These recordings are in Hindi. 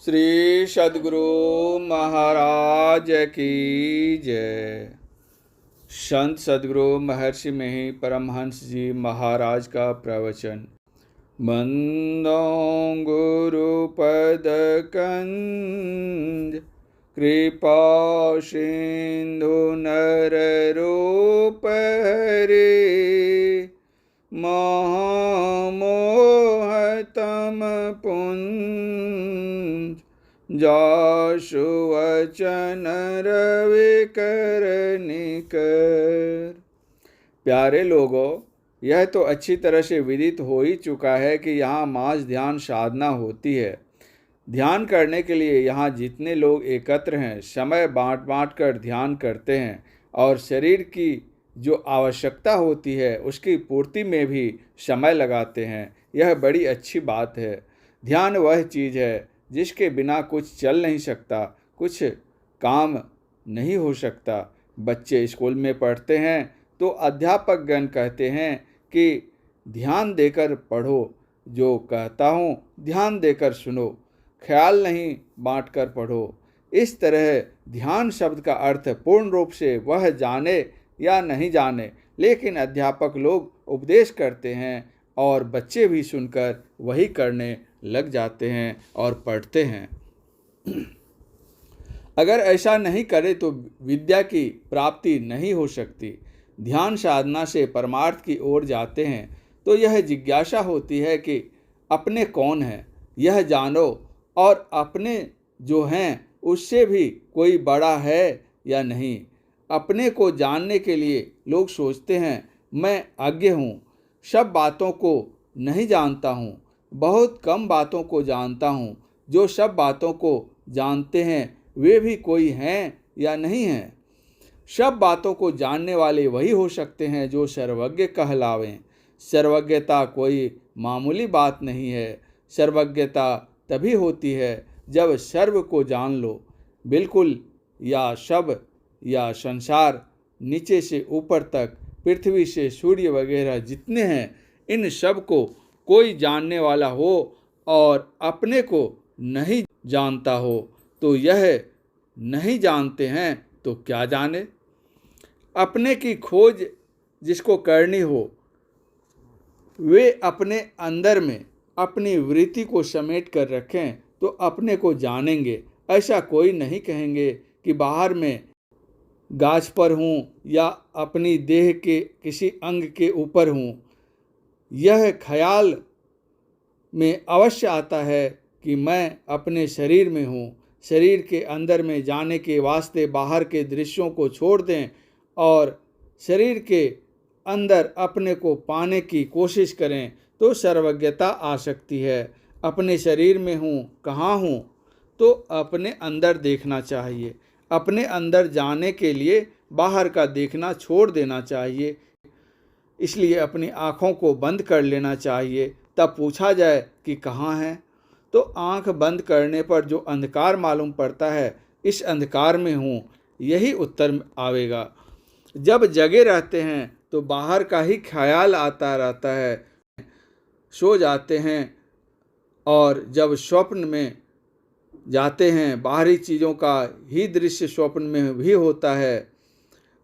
श्री सद्गुरु महाराज की जय। संत सद्गुरु महर्षि मही परमहंस जी महाराज का प्रवचन। मंदो गुरु पद कंज कृपा सिंधु नर रूप हरे महामोहतम पुंज जासु वचन रवि कर निकर। प्यारे लोगों, यह तो अच्छी तरह से विदित हो ही चुका है कि यहाँ मास ध्यान साधना होती है। ध्यान करने के लिए यहाँ जितने लोग एकत्र हैं, समय बांट बांट कर ध्यान करते हैं और शरीर की जो आवश्यकता होती है उसकी पूर्ति में भी समय लगाते हैं। यह बड़ी अच्छी बात है। ध्यान वह चीज़ है जिसके बिना कुछ चल नहीं सकता, कुछ काम नहीं हो सकता। बच्चे स्कूल में पढ़ते हैं तो अध्यापकगण कहते हैं कि ध्यान देकर पढ़ो, जो कहता हूँ ध्यान देकर सुनो, ख्याल नहीं बांट कर पढ़ो। इस तरह ध्यान शब्द का अर्थ पूर्ण रूप से वह जाने या नहीं जाने, लेकिन अध्यापक लोग उपदेश करते हैं और बच्चे भी सुनकर वही करने लग जाते हैं और पढ़ते हैं। अगर ऐसा नहीं करे तो विद्या की प्राप्ति नहीं हो सकती। ध्यान साधना से परमार्थ की ओर जाते हैं तो यह जिज्ञासा होती है कि अपने कौन हैं, यह जानो, और अपने जो हैं उससे भी कोई बड़ा है या नहीं। अपने को जानने के लिए लोग सोचते हैं मैं अज्ञ हूँ, सब बातों को नहीं जानता हूँ, बहुत कम बातों को जानता हूँ। जो सब बातों को जानते हैं वे भी कोई हैं या नहीं हैं। सब बातों को जानने वाले वही हो सकते हैं जो सर्वज्ञ कहलावें। सर्वज्ञता कोई मामूली बात नहीं है। सर्वज्ञता तभी होती है जब सर्व को जान लो, बिल्कुल, या सब या संसार, नीचे से ऊपर तक, पृथ्वी से सूर्य वगैरह जितने हैं, इन सब को कोई जानने वाला हो और अपने को नहीं जानता हो तो यह नहीं जानते हैं तो क्या जाने। अपने की खोज जिसको करनी हो वे अपने अंदर में अपनी वृत्ति को समेट कर रखें तो अपने को जानेंगे। ऐसा कोई नहीं कहेंगे कि बाहर में गाछ पर हूँ या अपनी देह के किसी अंग के ऊपर हूँ। यह ख्याल में अवश्य आता है कि मैं अपने शरीर में हूँ। शरीर के अंदर में जाने के वास्ते बाहर के दृश्यों को छोड़ दें और शरीर के अंदर अपने को पाने की कोशिश करें तो सर्वज्ञता आ सकती है। अपने शरीर में हूँ, कहाँ हूँ, तो अपने अंदर देखना चाहिए। अपने अंदर जाने के लिए बाहर का देखना छोड़ देना चाहिए। इसलिए अपनी आँखों को बंद कर लेना चाहिए। तब पूछा जाए कि कहाँ है, तो आँख बंद करने पर जो अंधकार मालूम पड़ता है, इस अंधकार में हूँ, यही उत्तर आवेगा। जब जगे रहते हैं तो बाहर का ही ख्याल आता रहता है। सो जाते हैं और जब स्वप्न में जाते हैं बाहरी चीज़ों का ही दृश्य स्वप्न में भी होता है।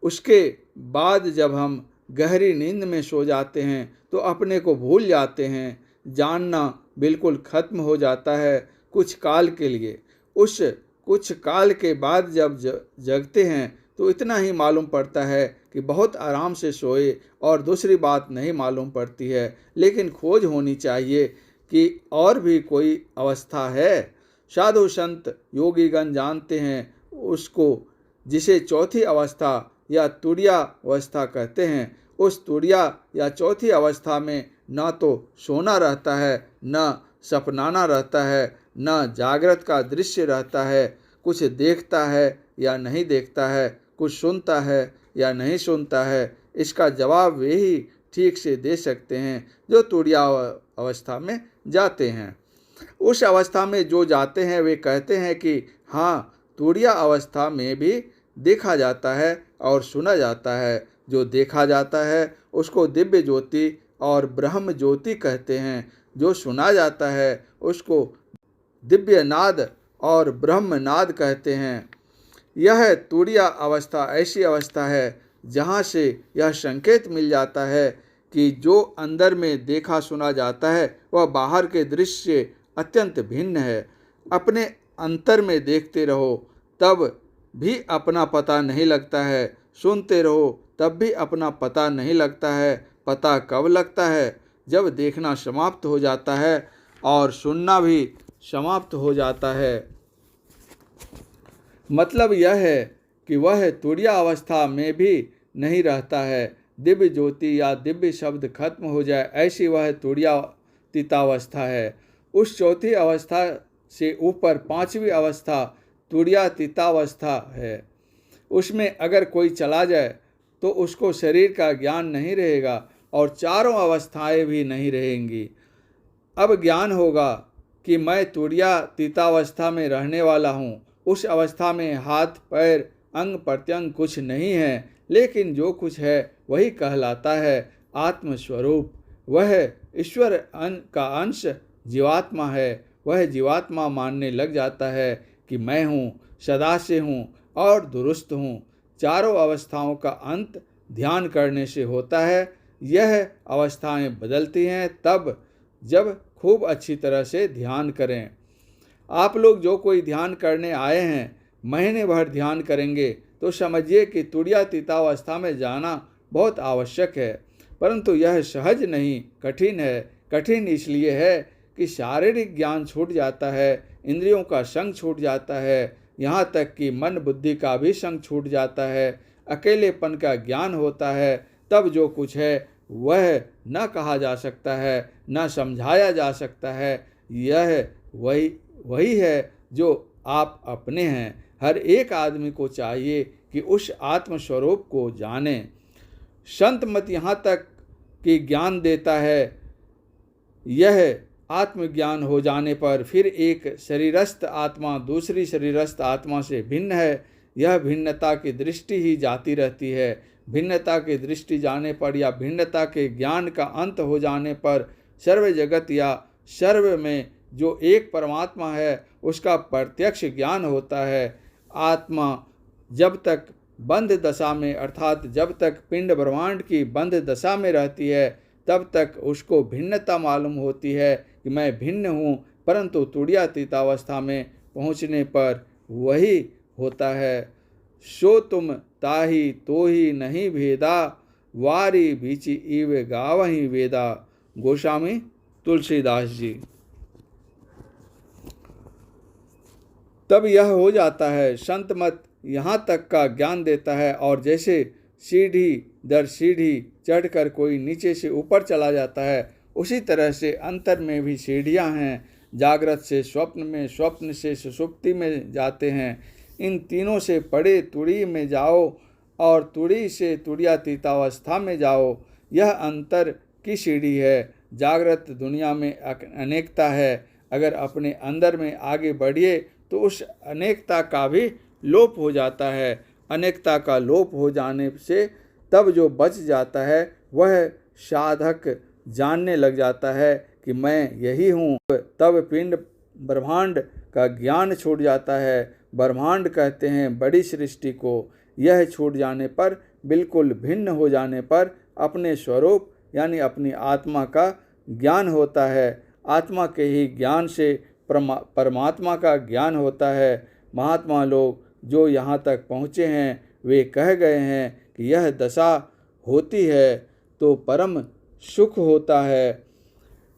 उसके बाद जब हम गहरी नींद में सो जाते हैं तो अपने को भूल जाते हैं। जानना बिल्कुल खत्म हो जाता है कुछ काल के लिए। उस कुछ काल के बाद जब जगते हैं तो इतना ही मालूम पड़ता है कि बहुत आराम से सोए और दूसरी बात नहीं मालूम पड़ती है। लेकिन खोज होनी चाहिए कि और भी कोई अवस्था है। साधु संत योगीगण जानते हैं उसको, जिसे चौथी अवस्था या तुरिया अवस्था कहते हैं। उस तुरिया या चौथी अवस्था में न तो सोना रहता है, न सपनाना रहता है, न जागृत का दृश्य रहता है। कुछ देखता है या नहीं देखता है, कुछ सुनता है या नहीं सुनता है, इसका जवाब वे ही ठीक से दे सकते हैं जो तुरिया अवस्था में जाते हैं। उस अवस्था में जो जाते हैं वे कहते हैं कि हाँ, तुरिया अवस्था में भी देखा जाता है और सुना जाता है। जो देखा जाता है उसको दिव्य ज्योति और ब्रह्म ज्योति कहते हैं। जो सुना जाता है उसको दिव्य नाद और ब्रह्मनाद कहते हैं। यह तुरीय अवस्था ऐसी अवस्था है जहाँ से यह संकेत मिल जाता है कि जो अंदर में देखा सुना जाता है वह बाहर के दृश्य से अत्यंत भिन्न है। अपने अंतर में देखते रहो तब भी अपना पता नहीं लगता है, सुनते रहो तब भी अपना पता नहीं लगता है। पता कब लगता है? जब देखना समाप्त हो जाता है और सुनना भी समाप्त हो जाता है। मतलब यह है कि वह तुरीय अवस्था में भी नहीं रहता है। दिव्य ज्योति या दिव्य शब्द खत्म हो जाए ऐसी वह तुरीयातीतावस्था है। उस चौथी अवस्था से ऊपर पांचवी अवस्था तुरीयातीतावस्था है। उसमें अगर कोई चला जाए तो उसको शरीर का ज्ञान नहीं रहेगा और चारों अवस्थाएं भी नहीं रहेंगी। अब ज्ञान होगा कि मैं तुरीयातीतावस्था में रहने वाला हूँ। उस अवस्था में हाथ पैर अंग प्रत्यंग कुछ नहीं है, लेकिन जो कुछ है वही कहलाता है आत्मस्वरूप। वह ईश्वर का अंश जीवात्मा है। वह जीवात्मा मानने लग जाता है कि मैं हूँ, सदा से हूँ और दुरुस्त हूँ। चारों अवस्थाओं का अंत ध्यान करने से होता है। यह अवस्थाएं बदलती हैं तब जब खूब अच्छी तरह से ध्यान करें। आप लोग जो कोई ध्यान करने आए हैं, महीने भर ध्यान करेंगे तो समझिए कि तुरीयातीतावस्था में जाना बहुत आवश्यक है। परंतु यह सहज नहीं, कठिन है। कठिन इसलिए है कि शारीरिक ज्ञान छूट जाता है, इंद्रियों का संग छूट जाता है, यहाँ तक कि मन बुद्धि का भी संग छूट जाता है। अकेलेपन का ज्ञान होता है। तब जो कुछ है वह न कहा जा सकता है, न समझाया जा सकता है। यह वही है जो आप अपने हैं। हर एक आदमी को चाहिए कि उस आत्मस्वरूप को जाने। संत मत यहाँ तक कि ज्ञान देता है। यह आत्मज्ञान हो जाने पर फिर एक शरीरस्थ आत्मा दूसरी शरीरस्थ आत्मा से भिन्न है। यह भिन्नता की दृष्टि ही जाती रहती है। भिन्नता की दृष्टि जाने पर या भिन्नता के ज्ञान का अंत हो जाने पर सर्व जगत या सर्व में जो एक परमात्मा है उसका प्रत्यक्ष ज्ञान होता है। आत्मा जब तक बंध दशा में अर्थात जब तक पिंड ब्रह्मांड की बंध दशा में रहती है तब तक उसको भिन्नता मालूम होती है कि मैं भिन्न हूँ, परंतु तुरीयातीतावस्था में पहुँचने पर वही होता है। सो तुम ताही तो ही नहीं भेदा, वारी बीची इव गावही वेदा। गोस्वामी तुलसीदास जी। तब यह हो जाता है। संत मत यहाँ तक का ज्ञान देता है और जैसे सीढ़ी दर सीढ़ी चढ़कर कोई नीचे से ऊपर चला जाता है, उसी तरह से अंतर में भी सीढ़ियाँ हैं। जागृत से स्वप्न में, स्वप्न से सुषुप्ति में जाते हैं। इन तीनों से परे तुरी में जाओ और तुरी से तुरीयातीतावस्था में जाओ। यह अंतर की सीढ़ी है। जागृत दुनिया में अनेकता है। अगर अपने अंदर में आगे बढ़िए तो उस अनेकता का भी लोप हो जाता है। अनेकता का लोप हो जाने से तब जो बच जाता है वह साधक जानने लग जाता है कि मैं यही हूँ। तब पिंड ब्रह्मांड का ज्ञान छूट जाता है। ब्रह्मांड कहते हैं बड़ी सृष्टि को। यह छूट जाने पर, बिल्कुल भिन्न हो जाने पर अपने स्वरूप यानी अपनी आत्मा का ज्ञान होता है। आत्मा के ही ज्ञान से परमात्मा का ज्ञान होता है। महात्मा लोग जो यहाँ तक पहुँचे हैं वे कह गए हैं कि यह दशा होती है तो परम सुख होता है।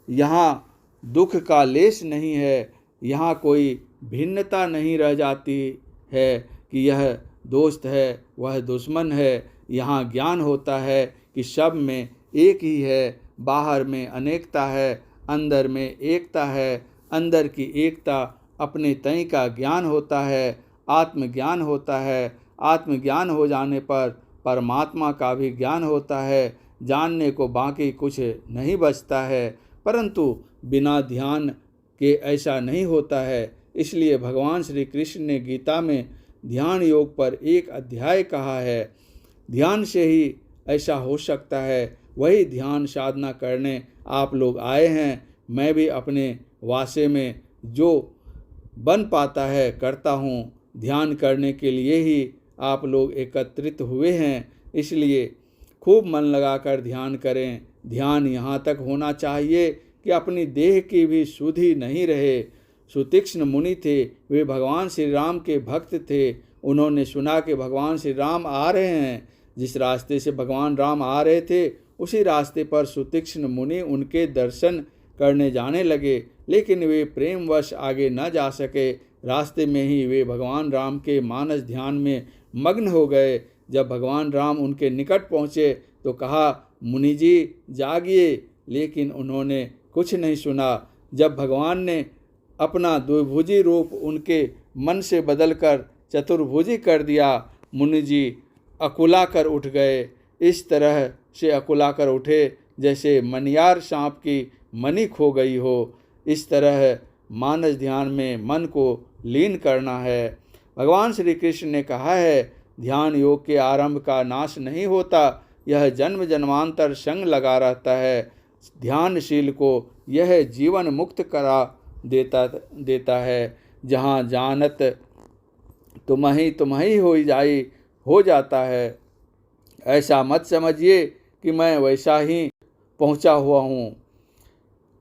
यहाँ दुख का लेश नहीं है। यहाँ कोई भिन्नता नहीं रह जाती है कि यह दोस्त है वह दुश्मन है। यहाँ ज्ञान होता है कि सब में एक ही है, बाहर में अनेकता है, अंदर में एकता है। अंदर की एकता अपने तय का ज्ञान होता है, आत्मज्ञान होता है। आत्मज्ञान हो जाने पर परमात्मा का भी ज्ञान होता है। जानने को बाकी कुछ नहीं बचता है, परंतु बिना ध्यान के ऐसा नहीं होता है। इसलिए भगवान श्री कृष्ण ने गीता में ध्यान योग पर एक अध्याय कहा है। ध्यान से ही ऐसा हो सकता है। वही ध्यान साधना करने आप लोग आए हैं। मैं भी अपने वासे में जो बन पाता है करता हूँ। ध्यान करने के लिए ही आप लोग एकत्रित हुए हैं, इसलिए खूब मन लगाकर ध्यान करें। ध्यान यहाँ तक होना चाहिए कि अपनी देह की भी सुधि नहीं रहे। सुतीक्ष्ण मुनि थे, वे भगवान श्री राम के भक्त थे। उन्होंने सुना कि भगवान श्री राम आ रहे हैं। जिस रास्ते से भगवान राम आ रहे थे उसी रास्ते पर सुतीक्ष्ण मुनि उनके दर्शन करने जाने लगे, लेकिन वे प्रेमवश आगे न जा सके। रास्ते में ही वे भगवान राम के मानस ध्यान में मग्न हो गए। जब भगवान राम उनके निकट पहुँचे तो कहा, मुनि जी जागिए, लेकिन उन्होंने कुछ नहीं सुना। जब भगवान ने अपना द्विभुजी रूप उनके मन से बदलकर चतुर्भुजी कर दिया, मुनि जी अकुलाकर उठ गए। इस तरह से अकुलाकर उठे जैसे मनियार सांप की मणि खो गई हो। इस तरह मानस ध्यान में मन को लीन करना है। भगवान श्री कृष्ण ने कहा है, ध्यान योग के आरंभ का नाश नहीं होता, यह जन्म जन्मांतर संग लगा रहता है। ध्यानशील को यह जीवन मुक्त करा देता है। जहाँ जानत तुम्हें हो जाता है। ऐसा मत समझिए कि मैं वैसा ही पहुँचा हुआ हूँ।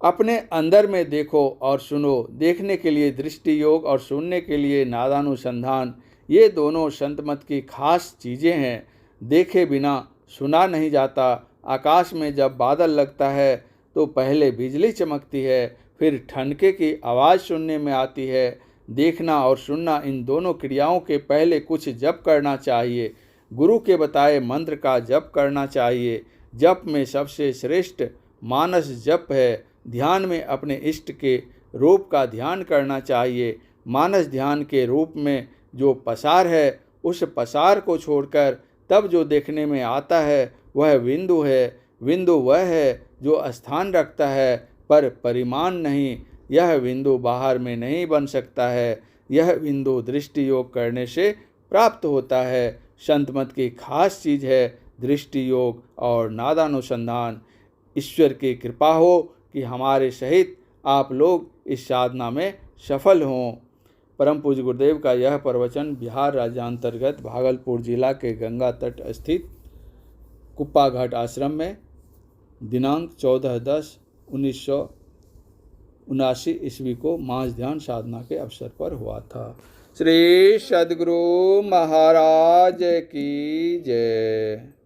अपने अंदर में देखो और सुनो। देखने के लिए दृष्टि योग और सुनने के लिए नादानुसंधान, ये दोनों संत मत की खास चीज़ें हैं। देखे बिना सुना नहीं जाता। आकाश में जब बादल लगता है तो पहले बिजली चमकती है, फिर ठनके की आवाज़ सुनने में आती है। देखना और सुनना, इन दोनों क्रियाओं के पहले कुछ जप करना चाहिए। गुरु के बताए मंत्र का जप करना चाहिए। जप में सबसे श्रेष्ठ मानस जप है। ध्यान में अपने इष्ट के रूप का ध्यान करना चाहिए। मानस ध्यान के रूप में जो पसार है, उस पसार को छोड़कर तब जो देखने में आता है वह बिंदु है। बिंदु वह है जो स्थान रखता है पर परिमाण नहीं। यह बिंदु बाहर में नहीं बन सकता है। यह बिंदु दृष्टि योग करने से प्राप्त होता है। संत मत की खास चीज़ है दृष्टि योग और नादानुसंधान। ईश्वर की कृपा हो कि हमारे सहित आप लोग इस साधना में सफल हों। परम पूज्य गुरुदेव का यह प्रवचन बिहार राज्यांतर्गत भागलपुर जिला के गंगा तट स्थित कुप्पा घाट आश्रम में दिनांक 14/10/1979 ईस्वी को मास ध्यान साधना के अवसर पर हुआ था। श्री सद्गुरु महाराज की जय।